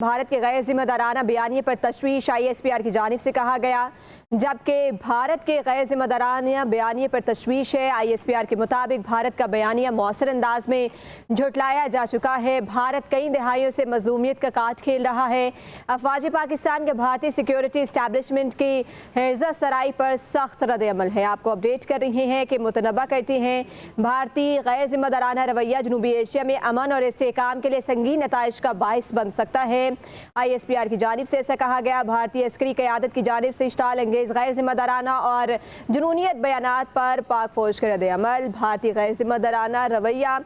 भारत के गैर जिम्मेदाराना बयानिए पर तशवीश ISPR की जानिब से कहा गया। जबकि भारत के गैर जिम्मेदाराना बयानिए पर तशवीश है। ISPR के मुताबिक भारत का बयानिया मौसर अंदाज में झुटलाया जा चुका है। भारत कई दहाइयों से मजलूमियत का काट खेल रहा है। अफवाज पाकिस्तान के भारतीय सिक्योरिटी इस्टेब्लिशमेंट की हिर्ज़त सराई पर सख्त रद्द-ए-अमल है। आपको अपडेट कर रहे हैं कि मुतनबा करती हैं भारतीय गैर जिम्मेदाराना रवैया जनूबी एशिया में अमन और इस्तेहकाम के लिए संगीन नताइज का बाइस बन सकता है। ISPR की जानिब से ऐसा कहा गया। भारतीय अस्करी क़यादत की जानिब से इश्ताल अंगेज गैर जिम्मेदाराना और जुनूनियत बयानात पर पाक फौज का रद्द-ए-अमल। भारतीय गैर जिम्मेदाराना रवैया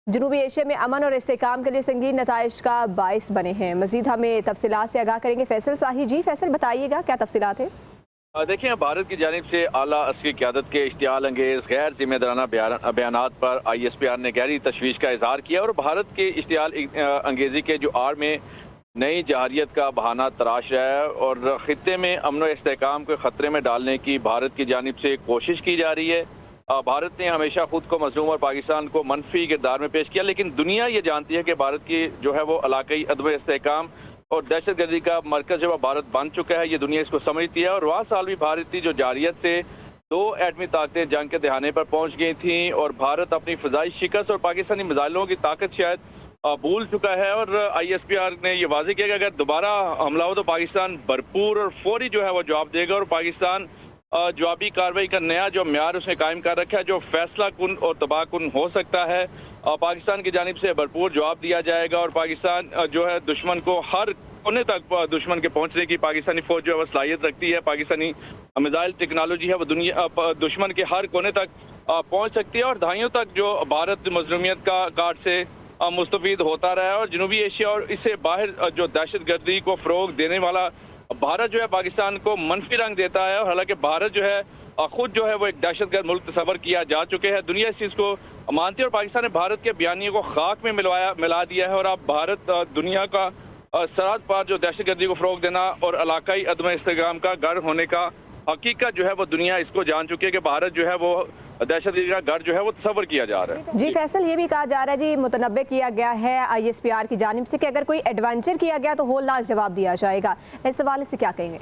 जनूबी एशिया में अमन और इस्तेहकाम के लिए संगीन नताइज का बाइस बने हैं। मजीद हमें तफसीलात से आगाह करेंगे फैसल साही। जी फैसल, बताइएगा क्या तफसीलात है। देखिए, भारत की जानिब से आला अस्करी क़यादत के इश्तियाल अंगेज गैर जिम्मेदाराना बयानात पर ISPR ने गहरी तशवीश का इजहार किया और भारत के इश्तियाल अंगेजी के जो आड़ में नई जहारियत का बहाना तराश रहा है और खित्ते में अमन व इस्तेहकाम को ख़तरे में डालने की भारत की जानिब से कोशिश की जा रही है। भारत ने हमेशा खुद को मज़लूम और पाकिस्तान को मनफी किरदार में पेश किया, लेकिन दुनिया ये जानती है कि भारत की जो है वो इलाकाई अदम इस्तेहकाम और दहशतगर्दी का मरकज़ जो भारत बन चुका है। ये दुनिया इसको समझती है और वहाँ साल भी भारतीय जो जारियत से दो एटमी ताकतें जंग के दहाने पर पहुँच गई थी और भारत अपनी फ़ज़ाई शिकस्त और पाकिस्तानी मिसाइलों की ताकत शायद भूल चुका है। और ISPR ने यह वाज़ेह किया कि अगर दोबारा हमला हो तो पाकिस्तान भरपूर और फौरी जो है वो जवाब देगा और पाकिस्तान जवाबी कार्रवाई का नया जो म्यार उसने कायम कर रखा है जो फैसला कुन और तबाहकुन हो सकता है। पाकिस्तान की जानिब से भरपूर जवाब दिया जाएगा और पाकिस्तान जो है दुश्मन को हर कोने तक दुश्मन के पहुंचने की पाकिस्तानी फौज जो है वह सलाहियत रखती है। पाकिस्तानी मिसाइल टेक्नोलॉजी है वो दुनिया दुश्मन के हर कोने तक पहुंच सकती है और दहाइयों तक जो भारत मजलूमियत का काट से मुस्तफीद होता रहा है और जनूबी एशिया और इससे बाहर जो दहशतगर्दी को फ़रोग देने वाला भारत जो है पाकिस्तान को मनफी रंग देता है। और हालांकि भारत जो है खुद जो है वो एक दहशतगर्द मुल्क तस्वर किया जा चुके हैं, दुनिया इस चीज़ को मानती है और पाकिस्तान ने भारत के बयानियों को खाक में मिला दिया है। और अब भारत दुनिया का सरहद पार जो दहशतगर्दी को फ़रोग देना और इलाकाई अदम इस्तेहकाम का गढ़ होने का हकीकत जो है वो दुनिया इसको जान चुकी है कि भारत जो है वो दहशतगर्दी का गढ़ जो है वो तस्वर किया जा रहा है। जी फैसल, ये भी कहा जा रहा है जी, मुतनब्बे किया गया है ISPR की जानिब से कि अगर कोई एडवेंचर किया गया तो होलनाक जवाब दिया जाएगा। इस हवाले से क्या कहेंगे?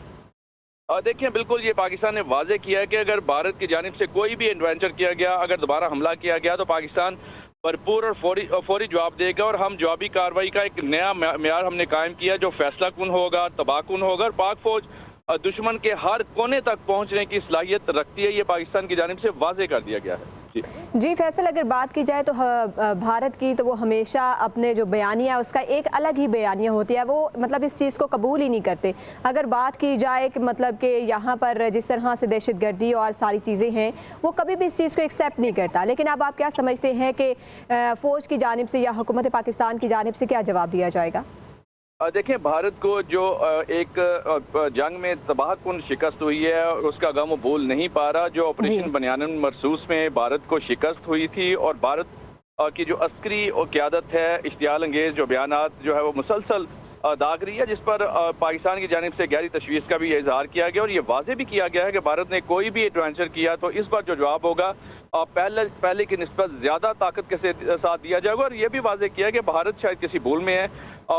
देखिए, बिल्कुल ये पाकिस्तान ने वाज़ेह किया है कि अगर भारत की जानिब से कोई भी एडवेंचर किया गया, अगर दोबारा हमला किया गया तो पाकिस्तान भरपूर और फौरी जवाब देगा और हम जवाबी कार्रवाई का एक नया म्यार हमने कायम किया जो फैसला कुन होगा, तबाहकुन होगा और पाक फौज दुश्मन के हर कोने तक पहुंचने की सलाहियत रखती है। ये पाकिस्तान की जानिब से वाज़ेह कर दिया गया है। जी फैसल, अगर बात की जाए तो भारत की तो वो हमेशा अपने जो बयानिया उसका एक अलग ही बयानिया होती है, वो मतलब इस चीज़ को कबूल ही नहीं करते। अगर बात की जाए कि मतलब कि यहाँ पर जिस तरह से दहशतगर्दी और सारी चीज़ें हैं वो कभी भी इस चीज़ को एक्सेप्ट नहीं करता, लेकिन अब आप क्या समझते हैं कि फ़ौज की जानिब से या हुकूमत पाकिस्तान की जानिब से क्या जवाब दिया जाएगा? देखिए, भारत को जो एक जंग में तबाहकुन शिकस्त हुई है उसका गम वो भूल नहीं पा रहा। जो ऑपरेशन बनियान मरसूस में भारत को शिकस्त हुई थी और भारत की जो अस्करी और क़यादत है इश्तियाल अंगेज जो बयानात जो है वो मुसलसल दाग रही है, जिस पर पाकिस्तान की जानिब से गहरी तशवीश का भी इजहार किया गया और ये वाज़ेह भी किया गया है कि भारत ने कोई भी एडवेंचर किया तो इस बार जो जवाब होगा पहले की निस्बत ज़्यादा ताकत के साथ दिया जाएगा। और ये भी वाज़ेह किया है कि भारत शायद किसी भूल में है,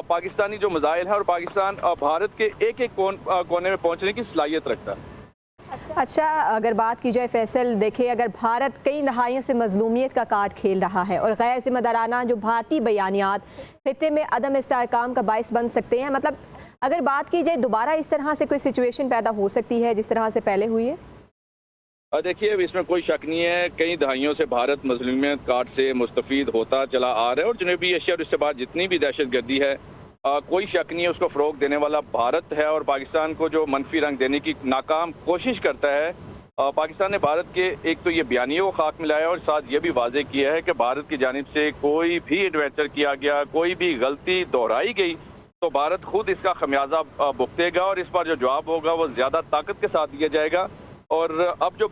पाकिस्तानी जो मिसाइल है और पाकिस्तान भारत के एक एक कोने में पहुंचने की सलाहियत रखता है। अच्छा, अगर बात की जाए फैसल, देखिए अगर भारत कई दहाइयों से मजलूमियत का कार्ड खेल रहा है और गैर जिम्मेदाराना जो भारतीय बयानियात खित्ते में अदम इस्तेहकाम का बाइस बन सकते हैं, मतलब अगर बात की जाए दोबारा इस तरह से कोई सिचुएशन पैदा हो सकती है जिस तरह से पहले हुई है? देखिए, इसमें कोई शक नहीं है, कई दहाइयों से भारत मजलूमियत कार्ड से मुस्तफीद होता चला आ रहा है और जनूबी एशिया और इससे बाद जितनी भी दहशतगर्दी है कोई शक नहीं है उसको फ़रोग देने वाला भारत है और पाकिस्तान को जो मनफी रंग देने की नाकाम कोशिश करता है। पाकिस्तान ने भारत के एक तो ये बयानिए को खाक मिलाया और साथ ये भी वाज़ेह किया है कि भारत की जानिब से कोई भी एडवेंचर किया गया, कोई भी गलती दोहराई गई तो भारत खुद इसका खमियाजा भुगतेगा और इस पर जो जवाब होगा वो ज़्यादा ताकत के साथ दिया जाएगा। और अब जो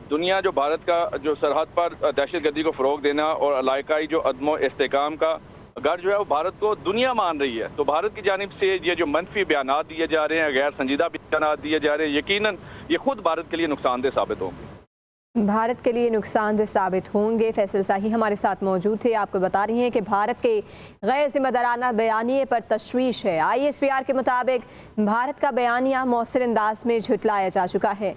दुनिया जो भारत का जो सरहद पर दहशतगर्दी को फ़रोग देना और इलाकाई जो अदम इस्तेहकाम का गढ़ जो है वो भारत को दुनिया मान रही है, तो भारत की जानिब से ये जो मनफी बयानात दिए जा रहे हैं, गैर संजीदा बयानात दिए जा रहे हैं, यकीनन ये खुद भारत के लिए नुकसानदेह साबित होंगे। भारत के लिए नुकसानदेह साबित होंगे। फैसल साही हमारे साथ मौजूद थे, आपको बता रही हैं कि भारत के गैर जिम्मेदाराना बयानिए पर तशवीश है। ISPR के मुताबिक भारत का बयानिया मौसर अंदाज में झुटलाया जा चुका है।